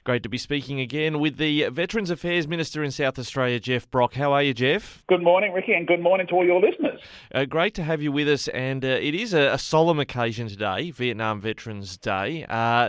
Great to be speaking again with the Veterans Affairs Minister in South Australia, Geoff Brock. How are you, Geoff? Good morning, Ricky, and good morning to all your listeners. Great to have you with us, and it is a solemn occasion today, Vietnam Veterans Day.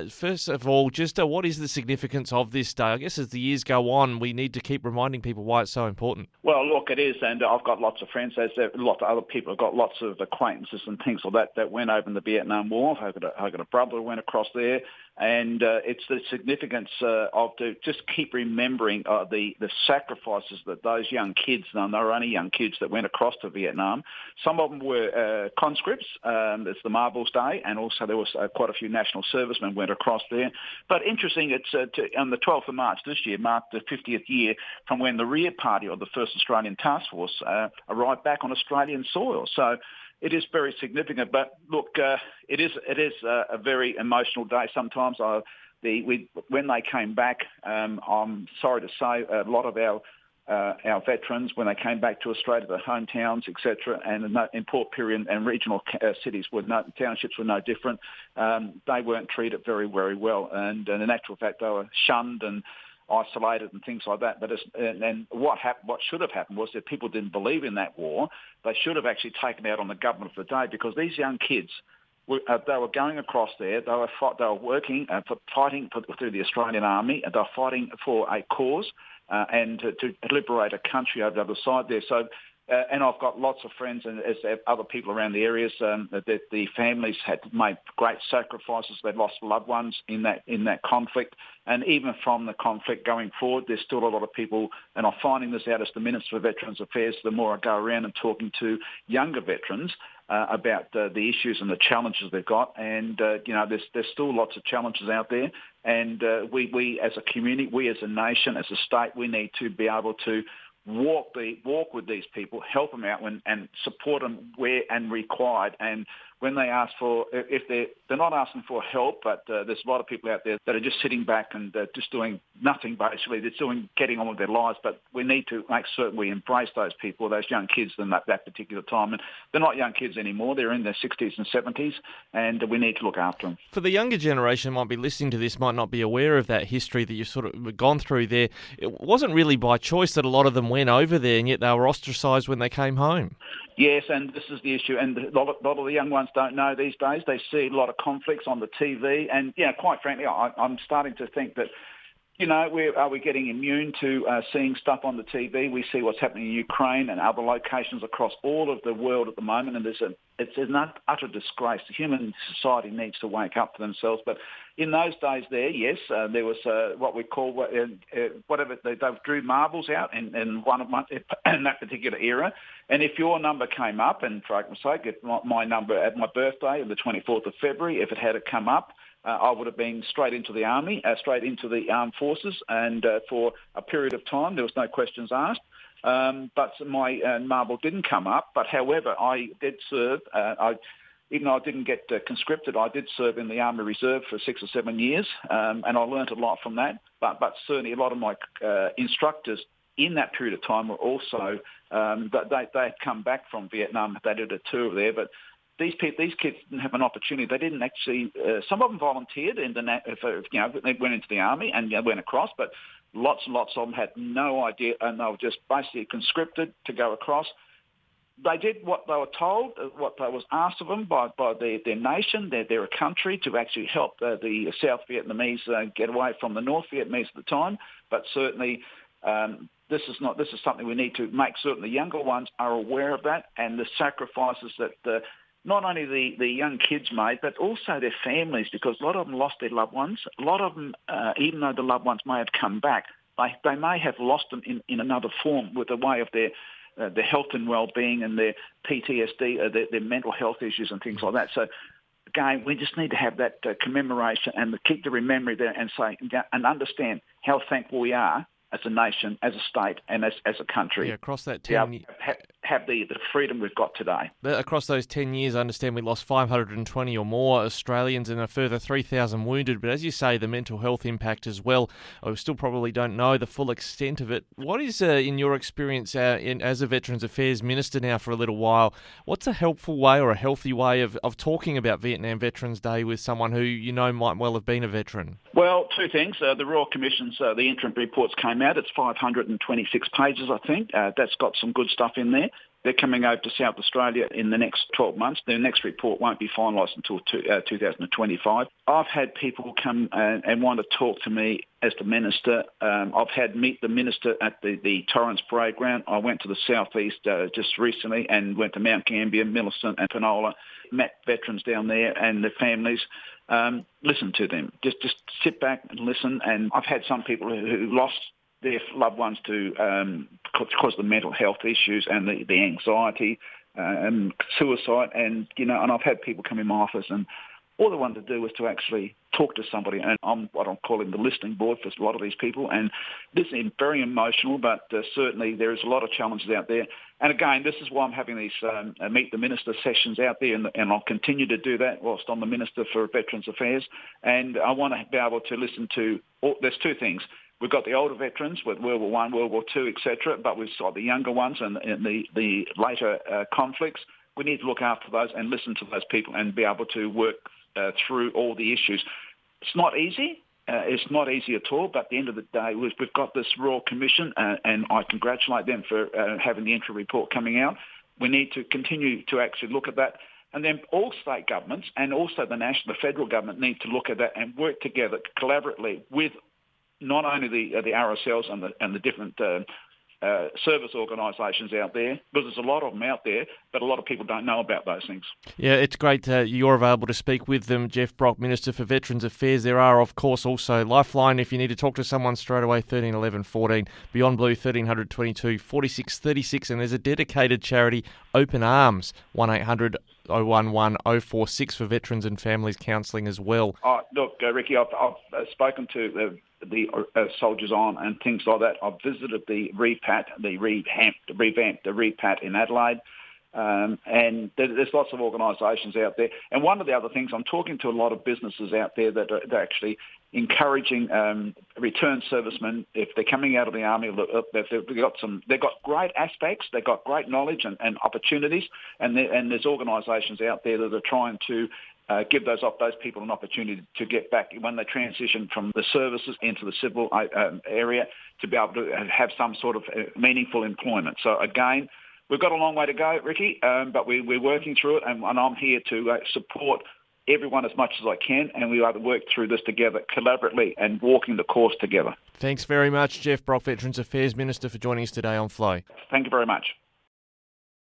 First of all, just what is the significance of this day? I guess as the years go on, we need to keep reminding people why it's so important. Well, look, it is, and I've got lots of friends, as a lot of other people have got lots of acquaintances and things like that went over in the Vietnam War. I've got a brother who went across there, and it's the significance of to just keep remembering the sacrifices that those young kids, and they were only young kids that went across to Vietnam. Some of them were conscripts. It's the Marbles Day, and also there was quite a few national servicemen went across there. But interesting, it's on the 12th of March this year marked the 50th year from when the rear party of the 1st Australian Task Force arrived back on Australian soil. So it is very significant. But look, it is a very emotional day sometimes. When they came back, I'm sorry to say, a lot of our veterans, when they came back to Australia, their hometowns, etc., and in Port Pirie and regional cities, townships were no different. They weren't treated very, very well, and in actual fact, they were shunned and isolated and things like that. But what should have happened was that people didn't believe in that war. They should have actually taken out on the government of the day, because these young kids, they were going across there. They were working fighting through the Australian Army, and they were fighting for a cause and to liberate a country over the other side there. So. And I've got lots of friends and as other people around the areas that the families had made great sacrifices. They lost loved ones in that conflict, and even from the conflict going forward, there's still a lot of people. And I'm finding this out as the Minister for Veterans Affairs. The more I go around and talking to younger veterans about the issues and the challenges they've got, and there's still lots of challenges out there. And we as a community, we as a nation, as a state, we need to be able to walk with these people, help them out and support them where and required. And when they ask for, if they're not asking for help, but there's a lot of people out there that are just sitting back and just doing nothing basically. They're getting on with their lives, but we need to make certain we embrace those people, those young kids in that particular time. And they're not young kids anymore. They're in their 60s and 70s, and we need to look after them. For the younger generation might be listening to this, might not be aware of that history that you've sort of gone through there. It wasn't really by choice that a lot of them went over there, and yet they were ostracised when they came home. Yes, and this is the issue, and a lot of the young ones don't know these days. They see a lot of conflicts on the TV, and quite frankly, I'm starting to think that, are we getting immune to seeing stuff on the TV? We see what's happening in Ukraine and other locations across all of the world at the moment, and it's an utter disgrace. The human society needs to wake up to themselves. But in those days there, yes, there was what we call whatever they drew marbles out in that particular era. And if your number came up, and for argument's sake, if my number at my birthday, the 24th of February, if it had come up, I would have been straight into the army, straight into the armed forces, and for a period of time, there was no questions asked. But my marble didn't come up. But however, I did serve. Even though I didn't get conscripted, I did serve in the Army Reserve for 6 or 7 years, and I learnt a lot from that. But certainly a lot of my instructors in that period of time were also, they had come back from Vietnam. They did a tour there, but these kids didn't have an opportunity. They didn't actually. Some of them volunteered they went into the army and went across, but lots and lots of them had no idea, and they were just basically conscripted to go across. They did what they were told, what was asked of them by their nation, their country, to actually help the South Vietnamese get away from the North Vietnamese at the time. But certainly, this is something we need to make certain the younger ones are aware of that, and the sacrifices that not only the young kids made, but also their families, because a lot of them lost their loved ones. A lot of them, even though the loved ones may have come back, they may have lost them in another form with the way of their health and well-being and their PTSD, their mental health issues and things like that. So, again, we just need to have that commemoration and keep the memory there and say and understand how thankful we are as a nation, as a state, and as a country. Yeah, across that 10 have the freedom we've got today. Across those 10 years, I understand we lost 520 or more Australians and a further 3,000 wounded. But as you say, the mental health impact as well, we still probably don't know the full extent of it. What is, in your experience as a Veterans Affairs Minister now for a little while, what's a helpful way or a healthy way of talking about Vietnam Veterans Day with someone who you know might well have been a veteran? Well, two things. The Royal Commission's, the interim reports came out. It's 526 pages, I think. That's got some good stuff in there. They're coming over to South Australia in the next 12 months. Their next report won't be finalised until 2025. I've had people come and want to talk to me as the Minister. I've had meet the Minister at the Torrens Parade Ground. I went to the southeast just recently and went to Mount Gambier, Millicent and Penola, met veterans down there and their families. Listen to them. Just sit back and listen. And I've had some people who lost their loved ones to because of the mental health issues and the anxiety and suicide, and and I've had people come in my office and all they wanted to do was to actually talk to somebody, and I'm what I'm calling the listening board for a lot of these people, and this is very emotional, but certainly there is a lot of challenges out there. And again, this is why I'm having these Meet the Minister sessions out there, and I'll continue to do that whilst I'm the Minister for Veterans Affairs, and I want to be able to listen to, there's two things. We've got the older veterans with World War I, World War II, etc., but we've got the younger ones and the later conflicts. We need to look after those and listen to those people and be able to work through all the issues. It's not easy. It's not easy at all, but at the end of the day, we've got this Royal Commission, and I congratulate them for having the interim report coming out. We need to continue to actually look at that. And then all state governments and also the federal government need to look at that and work together collaboratively with not only the RSLs and the different service organisations out there, because there's a lot of them out there, but a lot of people don't know about those things. Yeah, it's great you're available to speak with them. Geoff Brock, Minister for Veterans Affairs. There are, of course, also Lifeline if you need to talk to someone straight away, 13 11 14, Beyond Blue 1300 22 46 36, and there's a dedicated charity, Open Arms, 1800 011 046 for veterans and families counselling as well. Look, Ricky, I've spoken to the soldiers on and things like that. I've visited the revamped repat in Adelaide, and there's lots of organisations out there. And one of the other things, I'm talking to a lot of businesses out there that are actually encouraging returned servicemen, if they're coming out of the army, they've got great aspects, they've got great knowledge and opportunities, and there's organisations out there that are trying to give those people an opportunity to get back when they transition from the services into the civil area to be able to have some sort of meaningful employment. So again, we've got a long way to go, Ricky, but we're working through it, and I'm here to support everyone as much as I can, and we are to work through this together collaboratively and walking the course together. Thanks very much, Geoff Brock, Veterans Affairs Minister, for joining us today on Flow. Thank you very much.